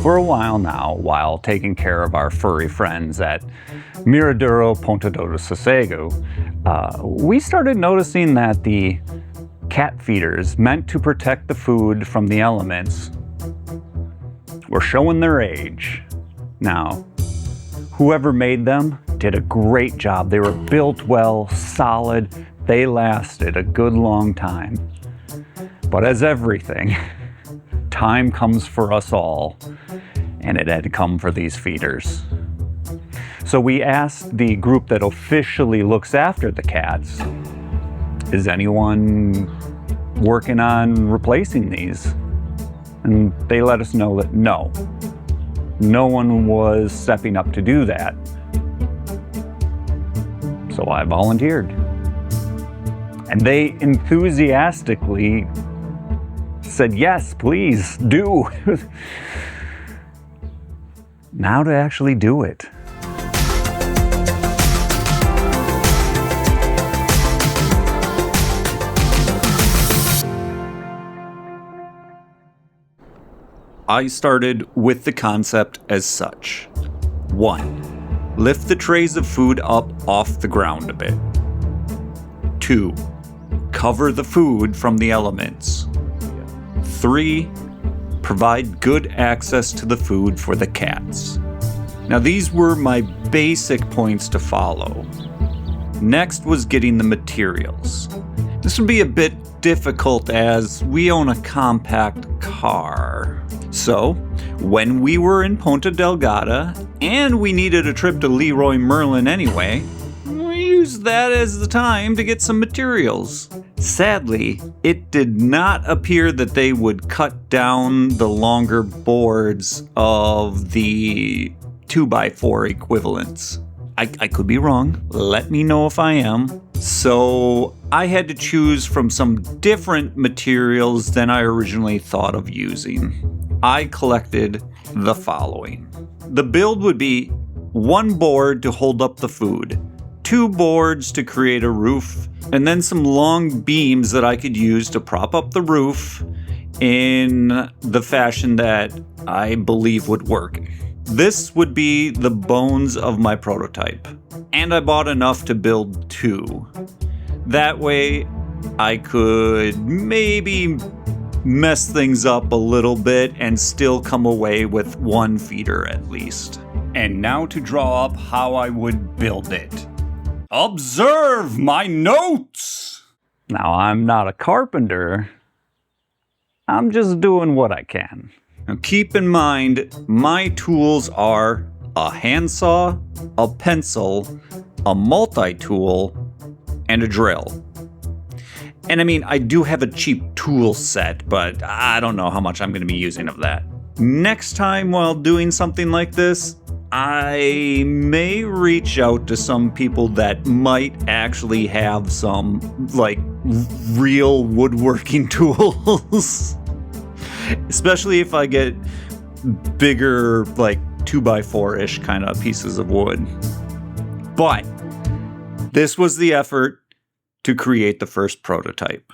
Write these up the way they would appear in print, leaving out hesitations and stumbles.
For a while now, while taking care of our furry friends at Miradouro da Ponta do Sossego, we started noticing that the cat feeders meant to protect the food from the elements were showing their age. Now, whoever made them did a great job. They were built well, solid, they lasted a good long time. But as everything, time comes for us all, and it had come for these feeders. So we asked the group that officially looks after the cats, is anyone working on replacing these? And they let us know that no one was stepping up to do that. So I volunteered. And they enthusiastically said, yes, please do. Now to actually do it. I started with the concept as such. 1. Lift the trays of food up off the ground a bit. 2. Cover the food from the elements. 3. Provide good access to the food for the cats. Now these were my basic points to follow. Next was getting the materials. This would be a bit difficult as we own a compact car. So, when we were in Ponta Delgada, and we needed a trip to Leroy Merlin anyway, we used that as the time to get some materials. Sadly, it did not appear that they would cut down the longer boards of the 2x4 equivalents. I could be wrong. Let me know if I am. So I had to choose from some different materials than I originally thought of using. I collected the following. The build would be 1 board to hold up the food, 2 boards to create a roof, and then some long beams that I could use to prop up the roof in the fashion that I believe would work. This would be the bones of my prototype, and I bought enough to build 2. That way I could maybe mess things up a little bit and still come away with 1 feeder at least. And now to draw up how I would build it. Observe my notes! Now I'm not a carpenter. I'm just doing what I can. Now keep in mind, my tools are a handsaw, a pencil, a multi-tool, and a drill. And I mean, I do have a cheap tool set, but I don't know how much I'm going to be using of that. Next time while doing something like this, I may reach out to some people that might actually have some, like, real woodworking tools. Especially if I get bigger, like 2x4-ish kind of pieces of wood. But this was the effort to create the first prototype.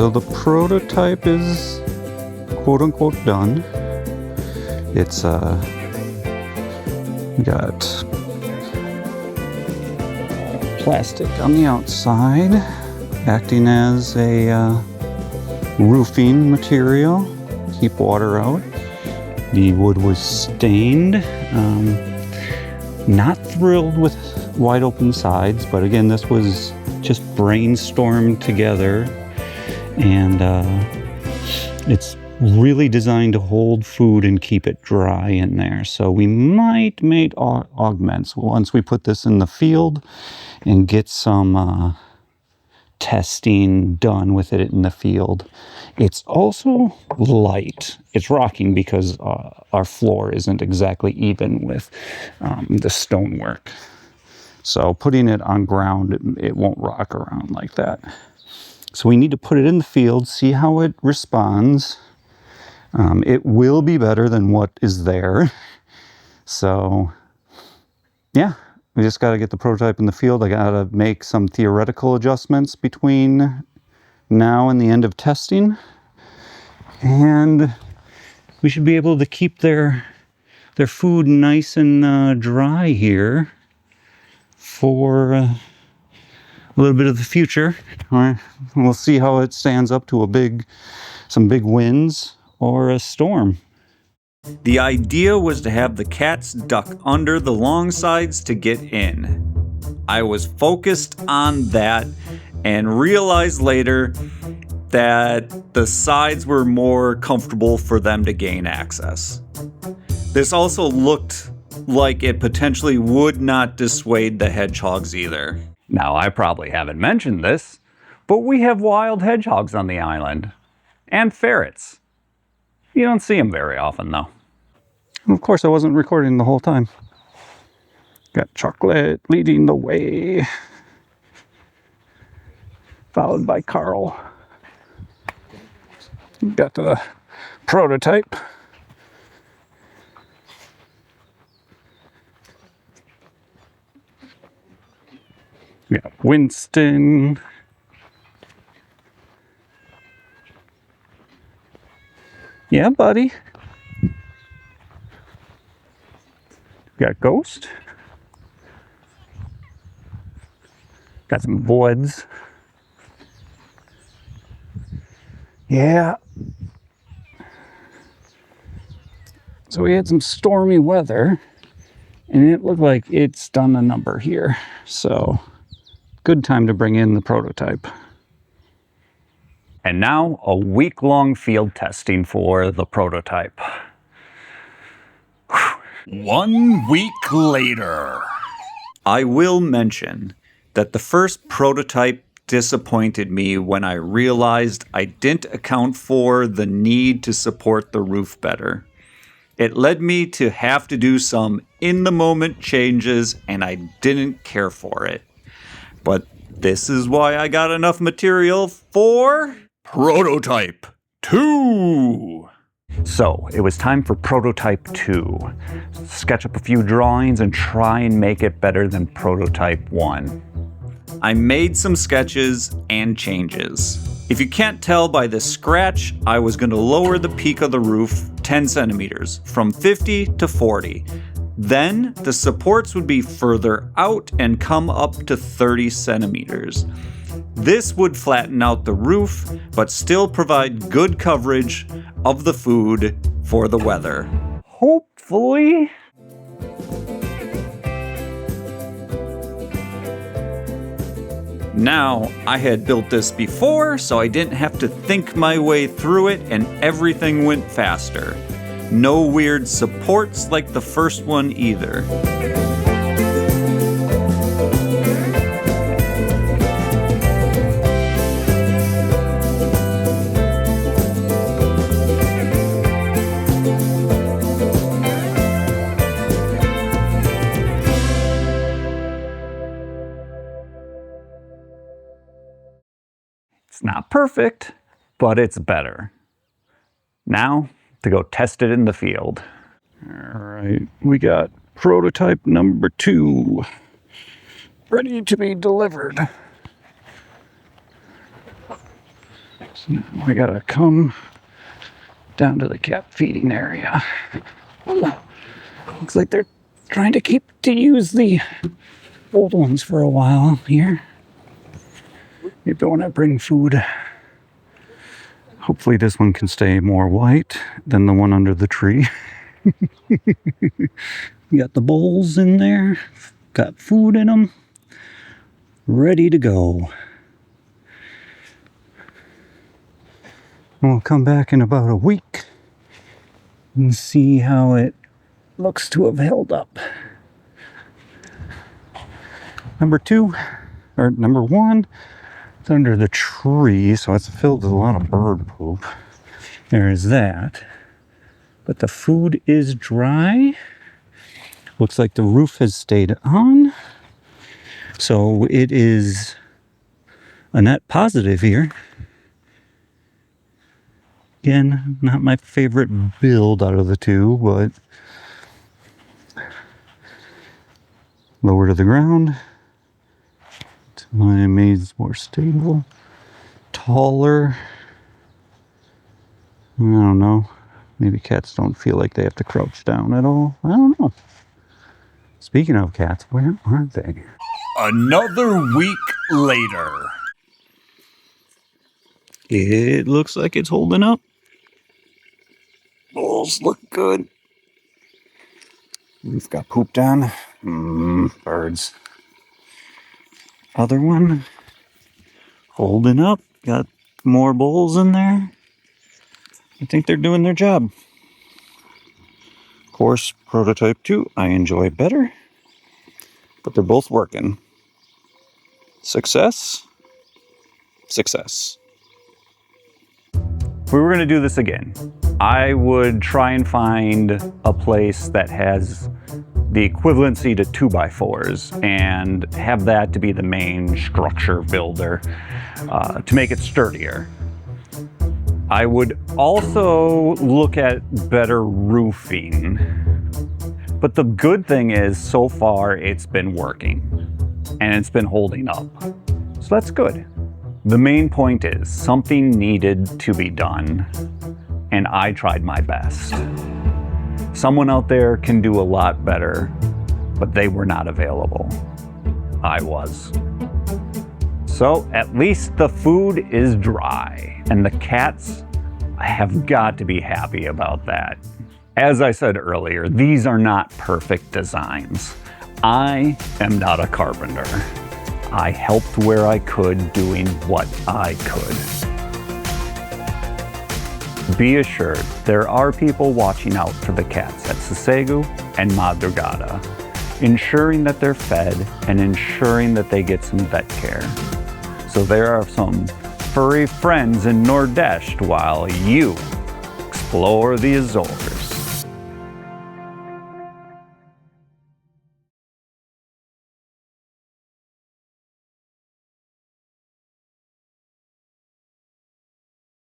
so the prototype is quote-unquote done. It's got plastic on the outside, acting as a roofing material, keep water out. The wood was stained. Not thrilled with wide open sides, but again, this was just brainstormed together, and it's really designed to hold food and keep it dry in there. So we might make augments once we put this in the field and get some testing done with it in the field. It's also light. It's rocking because our floor isn't exactly even with the stonework. So putting it on ground, it won't rock around like that. So we need to put it in the field, see how it responds. It will be better than what is there. So yeah, we just got to get the prototype in the field. I got to make some theoretical adjustments between now and the end of testing. And we should be able to keep their food nice and dry here for a little bit of the future. We'll see how it stands up to some big winds or a storm. The idea was to have the cats duck under the long sides to get in. I was focused on that and realized later that the sides were more comfortable for them to gain access. This also looked like it potentially would not dissuade the hedgehogs either. Now, I probably haven't mentioned this, but we have wild hedgehogs on the island. And ferrets. You don't see them very often, though. And of course, I wasn't recording the whole time. Got Chocolate leading the way, followed by Carl. Got the prototype. We got Winston. Yeah, buddy. We got Ghost. Got some woods. Yeah. So we had some stormy weather, and it looked like it's done a number here. So good time to bring in the prototype. And now a week-long field testing for the prototype. 1 week later. I will mention that the first prototype disappointed me when I realized I didn't account for the need to support the roof better. It led me to have to do some in-the-moment changes, and I didn't care for it. But this is why I got enough material for Prototype 2. So, it was time for Prototype 2. Sketch up a few drawings and try and make it better than Prototype 1. I made some sketches and changes. If you can't tell by this scratch, I was going to lower the peak of the roof 10 centimeters, from 50 to 40. Then, the supports would be further out and come up to 30 centimeters. This would flatten out the roof, but still provide good coverage of the food for the weather. Hopefully. Now, I had built this before, so I didn't have to think my way through it, and everything went faster. No weird supports like the first one either. It's not perfect, but it's better. Now, to go test it in the field. All right, we got prototype number 2 ready to be delivered. So now we gotta come down to the cat feeding area. Looks like they're trying to use the old ones for a while here. Maybe when I bring food. Hopefully this one can stay more white than the one under the tree. We got the bowls in there, got food in them, ready to go. And we'll come back in about a week and see how it looks to have held up. Number one, it's under the tree, so it's filled with a lot of bird poop. There's that. But the food is dry. Looks like the roof has stayed on. So it is a net positive here. Again, not my favorite build out of the two, but lower to the ground. To my maze more stable. Taller. I don't know. Maybe cats don't feel like they have to crouch down at all. I don't know. Speaking of cats, where are they? Another week later. It looks like it's holding up. Bowls look good. Roof got pooped on. Birds. Other one. Holding up. Got more bowls in there. I think they're doing their job. Of course, prototype 2 I enjoy better. But they're both working. Success? Success. If we were going to do this again, I would try and find a place that has the equivalency to 2x4s and have that to be the main structure builder to make it sturdier. I would also look at better roofing. But the good thing is, so far, it's been working. And it's been holding up. So that's good. The main point is, something needed to be done. And I tried my best. Someone out there can do a lot better, but they were not available. I was. So at least the food is dry, and the cats have got to be happy about that. As I said earlier, these are not perfect designs. I am not a carpenter. I helped where I could, doing what I could. Be assured, there are people watching out for the cats at Sossego and Madrugada, ensuring that they're fed and ensuring that they get some vet care. So there are some furry friends in Nordeste while you explore the Azores.